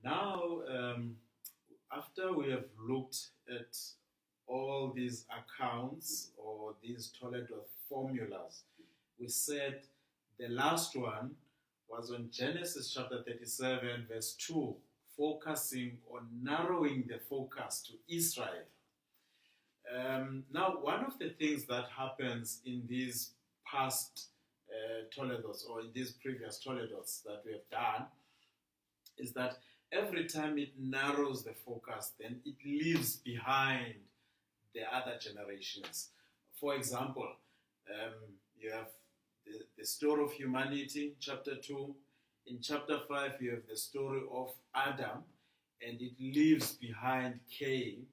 Now, after we have looked at all these accounts or these Toledo formulas, we said the last one was on Genesis chapter 37, verse 2, focusing on narrowing the focus to Israel. Now, one of the things that happens in these past Toledos or in these previous Toledos that we have done is that every time it narrows the focus, then it leaves behind the other generations. For example, you have the story of humanity, chapter 2. In chapter 5, you have the story of Adam, and it leaves behind Cain.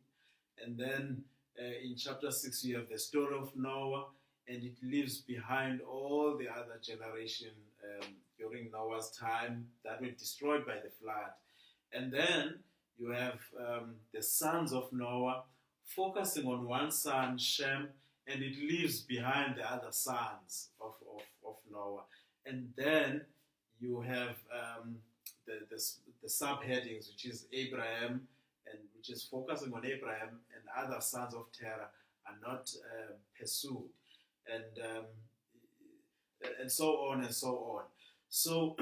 And then in chapter 6, you have the story of Noah, and it leaves behind all the other generation during Noah's time that were destroyed by the flood. And then you have the sons of Noah focusing on one son, Shem, and it leaves behind the other sons of Noah. And then you have the subheadings, which is Abraham, and which is focusing on Abraham, and other sons of Terah are not pursued, and so on and so on. So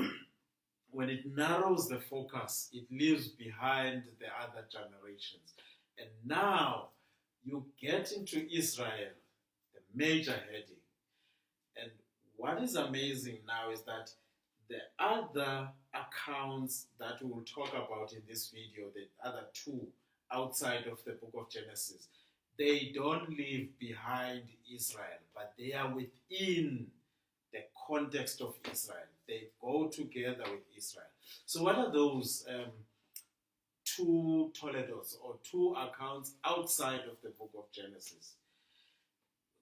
when it narrows the focus, it leaves behind the other generations. And now you get into Israel, the major heading. And what is amazing now is that the other accounts that we will talk about in this video, the other two outside of the book of Genesis, they don't leave behind Israel, but they are within the context of Israel. They go together with Israel. So what are those two Toledos or two accounts outside of the book of Genesis?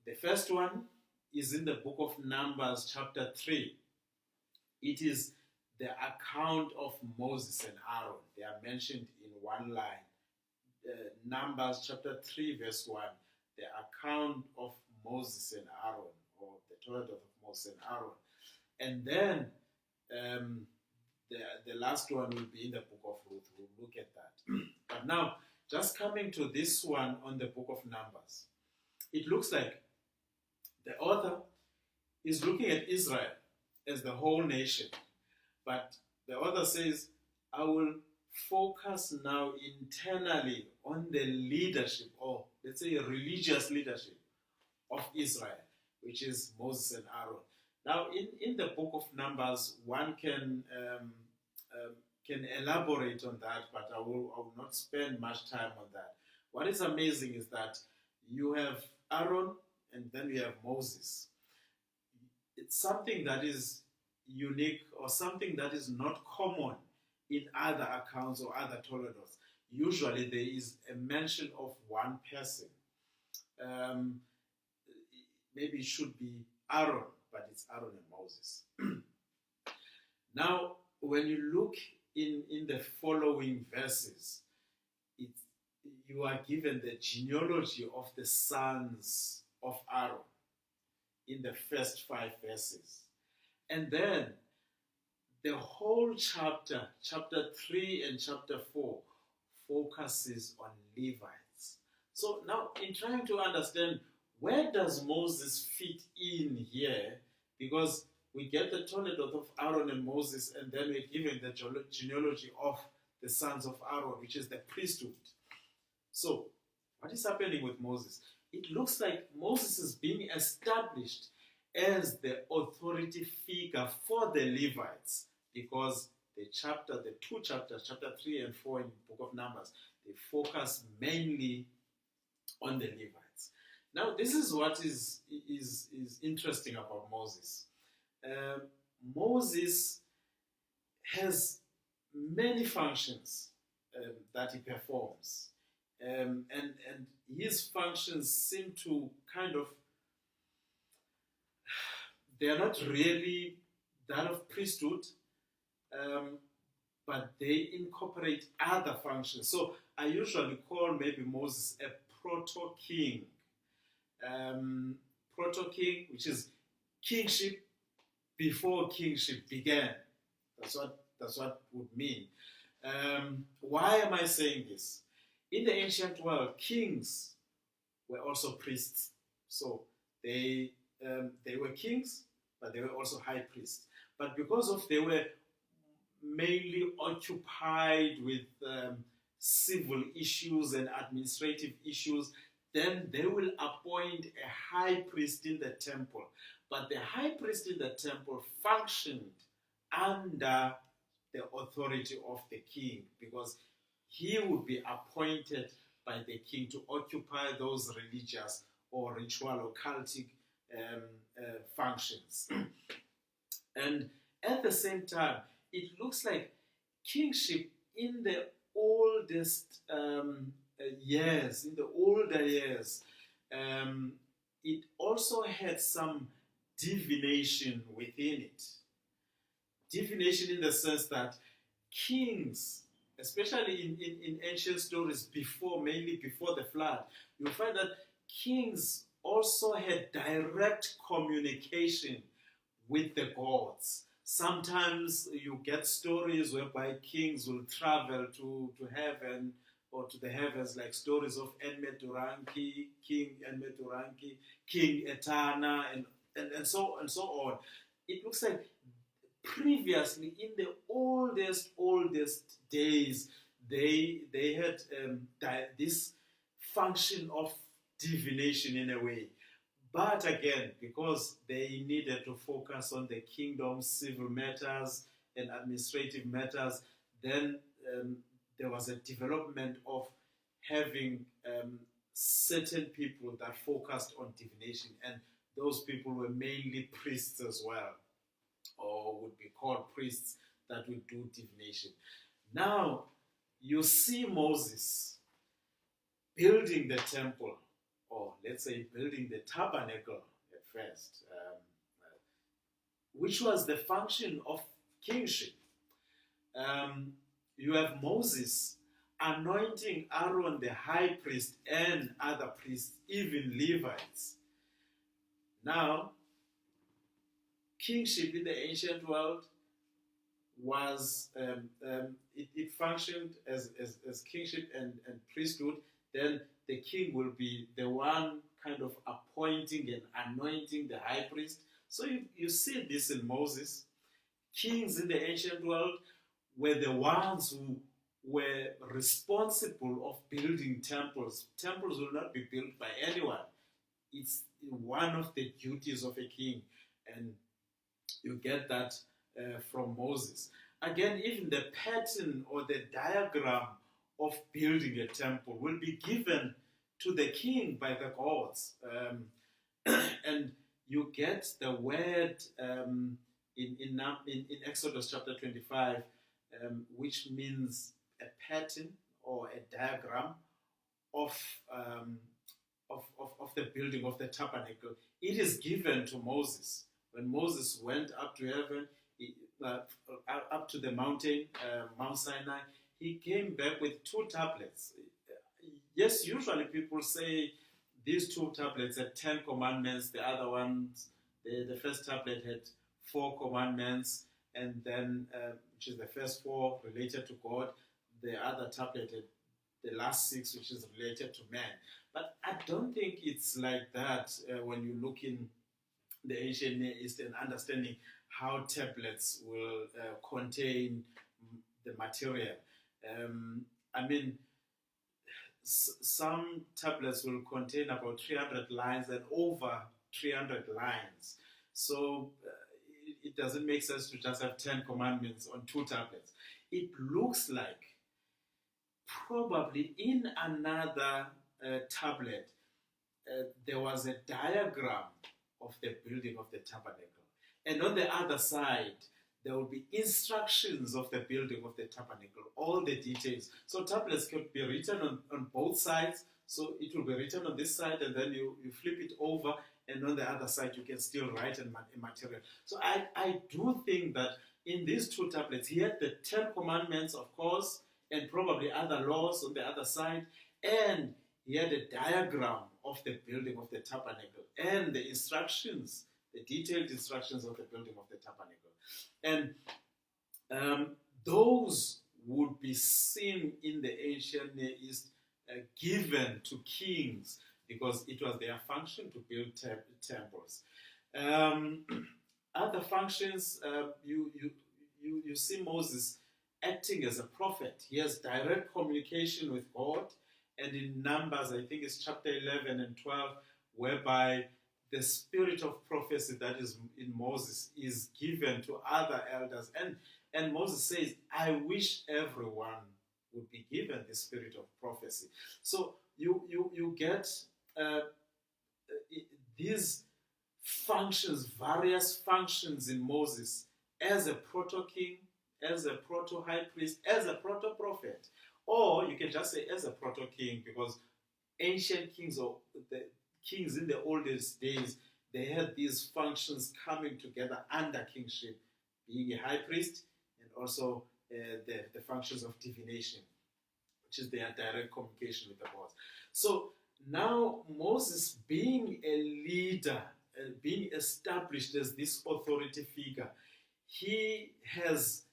The first one is in the book of Numbers chapter 3. It is the account of Moses and Aaron. They are mentioned in one line. Numbers chapter 3 verse 1. The account of Moses and Aaron, or the Toledo of Moses and Aaron. And then the last one will be in the book of Ruth. We'll look at that. But now, just coming to this one on the book of Numbers, it looks like the author is looking at Israel as the whole nation. But the author says, I will focus now internally on the leadership, or let's say religious leadership of Israel, which is Moses and Aaron. Now, in the book of Numbers, one can elaborate on that, but I will not spend much time on that. What is amazing is that you have Aaron and then you have Moses. It's something that is unique or something that is not common in other accounts or other Toledos. Usually there is a mention of one person. Maybe it should be Aaron, but it's Aaron and Moses. Now, when you look in the following verses, you are given the genealogy of the sons of Aaron in the first 5 verses. And then the whole chapter 3 and chapter 4, focuses on Levites. So now, in trying to understand where does Moses fit in here, because we get the Toledo of Aaron and Moses, and then we're given the genealogy of the sons of Aaron, which is the priesthood. So, what is happening with Moses? It looks like Moses is being established as the authority figure for the Levites, because the two chapters, chapter 3 and 4 in the book of Numbers, they focus mainly on the Levites. Now, this is what is interesting about Moses. Moses has many functions that he performs. And his functions seem to they are not really that of priesthood, but they incorporate other functions. So I usually call maybe Moses a proto-king. Proto-king, which is kingship before kingship began. That's what would mean. Why am I saying this? In the ancient world, kings were also priests. So they were kings, but they were also high priests. But because of they were mainly occupied with civil issues and administrative issues, then they will appoint a high priest in the temple. But the high priest in the temple functioned under the authority of the king, because he would be appointed by the king to occupy those religious or ritual or cultic functions. And at the same time, it looks like kingship in the oldest years, in the older years, it also had some divination within it. Divination in the sense that kings, especially in ancient stories before, mainly before the flood, you'll find that kings also had direct communication with the gods. Sometimes you get stories whereby kings will travel to heaven or to the heavens, like stories of King Enmeturanki, King Etana, and so on. It looks like previously, in the oldest days, they had this function of divination in a way. But again, because they needed to focus on the kingdom's civil matters and administrative matters, then there was a development of having certain people that focused on divination, and those people were mainly priests as well, or would be called priests that would do divination. Now, you see Moses building the temple, or let's say building the tabernacle at first, which was the function of kingship. You have Moses anointing Aaron the high priest and other priests, even Levites. Now, kingship in the ancient world was, it functioned as kingship and priesthood. Then the king will be the one kind of appointing and anointing the high priest. So you see this in Moses. Kings in the ancient world were the ones who were responsible of building temples. Temples will not be built by anyone. It's one of the duties of a king. And you get that from Moses. Again, even the pattern or the diagram of building a temple will be given to the king by the gods. And you get the word in Exodus chapter 25, which means a pattern or a diagram of the building of the tabernacle. It is given to Moses. When Moses went up to heaven, up to the mountain, Mount Sinai, he came back with 2 tablets. Yes, usually people say these 2 tablets had 10 commandments. The other ones, the first tablet had 4 commandments, and then, which is the first 4 related to God. The other tablet had the last 6, which is related to man. But I don't think it's like that when you look in the ancient Near East and understanding how tablets will contain the material. I mean, some tablets will contain about 300 lines and over 300 lines. So it doesn't make sense to just have 10 commandments on 2 tablets. It looks like probably in another tablet there was a diagram of the building of the tabernacle. And on the other side, there will be instructions of the building of the tabernacle, all the details. So tablets could be written on both sides. So it will be written on this side, and then you flip it over, and on the other side you can still write in material. So I do think that in these 2 tablets, he had the 10 commandments, of course, and probably other laws on the other side, and he had a diagram of the building of the tabernacle and the instructions, the detailed instructions of the building of the tabernacle. And those would be seen in the ancient Near East given to kings because it was their function to build temples. Um, Other functions, you see Moses acting as a prophet. He has direct communication with God. And in Numbers, I think it's chapter 11 and 12, whereby the spirit of prophecy that is in Moses is given to other elders. And Moses says, I wish everyone would be given the spirit of prophecy. So you get these functions, various functions in Moses as a proto-king, as a proto-high priest, as a proto-prophet. Or you can just say as a proto-king, because ancient kings or the kings in the oldest days, they had these functions coming together under kingship, being a high priest and also the functions of divination, which is their direct communication with the gods. So now Moses, being a leader, being established as this authority figure, he has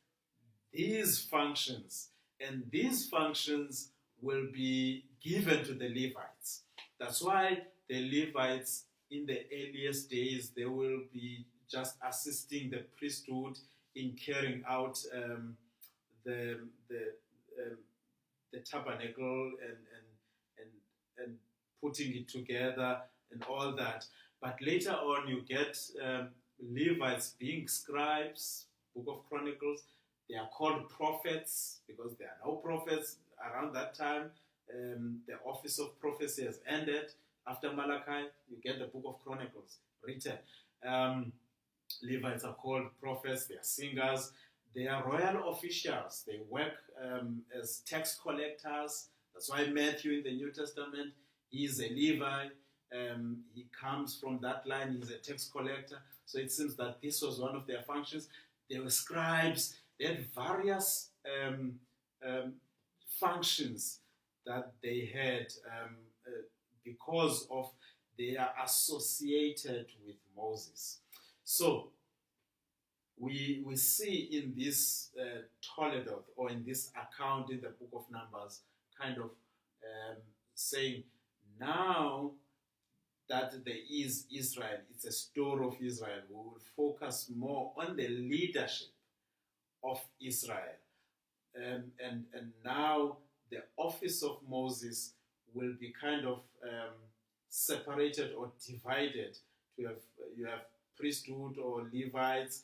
these functions, and these functions will be given to the Levites. That's why the Levites in the earliest days, they will be just assisting the priesthood in carrying out the tabernacle and putting it together and all that. But later on, you get Levites being scribes, Book of Chronicles. They are called prophets because there are no prophets around that time. The office of prophecy has ended. After Malachi, you get the Book of Chronicles written. Levites are called prophets. They are singers. They are royal officials. They work as tax collectors. That's why Matthew in the New Testament, he is a Levi. He comes from that line. He's a tax collector. So it seems that this was one of their functions. They were scribes. They had various functions that they had because of they are associated with Moses. So we see in this Toledo, or in this account in the book of Numbers, kind of saying, now that there is Israel, it's a story of Israel, we will focus more on the leadership of Israel. And now the office of Moses will be kind of separated or divided. You have priesthood or Levites,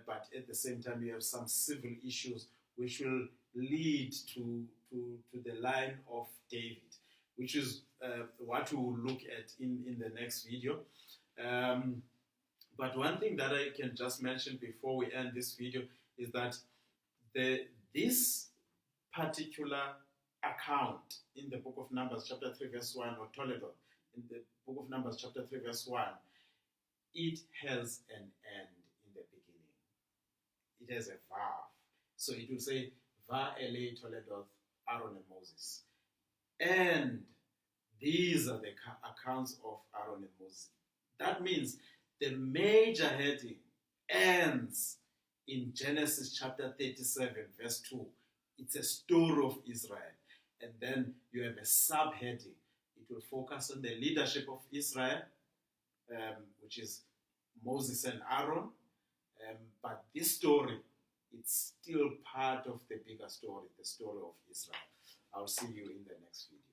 but at the same time you have some civil issues which will lead to the line of David, which is what we will look at in the next video. But one thing that I can just mention before we end this video is that this particular account in the book of Numbers chapter 3 verse 1, or Toledo, in the book of Numbers chapter 3 verse 1, it has an end in the beginning. It has a Vav. So it will say, Va Ele Toledo, Aaron and Moses. And these are the accounts of Aaron and Moses. That means the major heading ends in Genesis chapter 37 verse 2. It's a story of Israel. And then you have a subheading. It will focus on the leadership of Israel, which is Moses and Aaron. But this story, it's still part of the bigger story, the story of Israel. I'll see you in the next video.